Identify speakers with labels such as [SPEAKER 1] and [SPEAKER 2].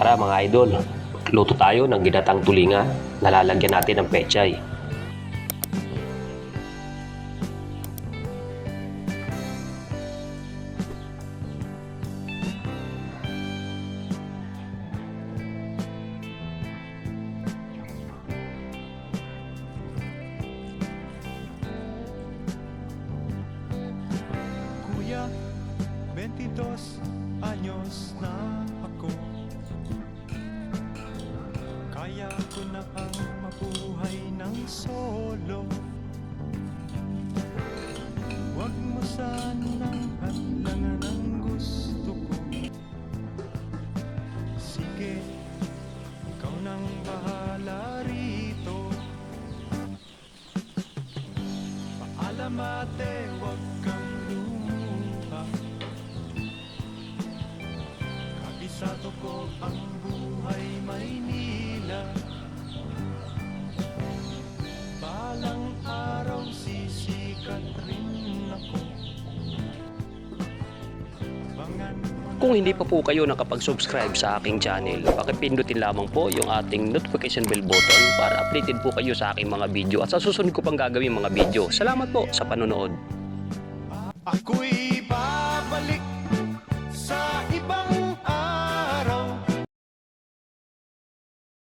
[SPEAKER 1] Tara mga idol, luto tayo ng ginatang tulinga na lalagyan natin ng pechay.
[SPEAKER 2] Kuya, 22 anyos na ako. Kaya ko na ang mabuhay ng solo. Huwag mo sanang hadlangan ang gusto ko. Sige, ikaw nang bahala rito. Paalam ate, huwag kang lumuha. Kabisado ko ang buhay Maynila. Balang araw sisikat rin ako. Abangan mo na.
[SPEAKER 1] Kung hindi pa po kayo nakapag-subscribe sa aking channel, pakipindutin lamang po yung ating notification bell button para updated po kayo sa aking mga video at sa susunod ko pang gagawin mga video. Salamat po sa panonood.
[SPEAKER 2] Ako'y babalik sa ibang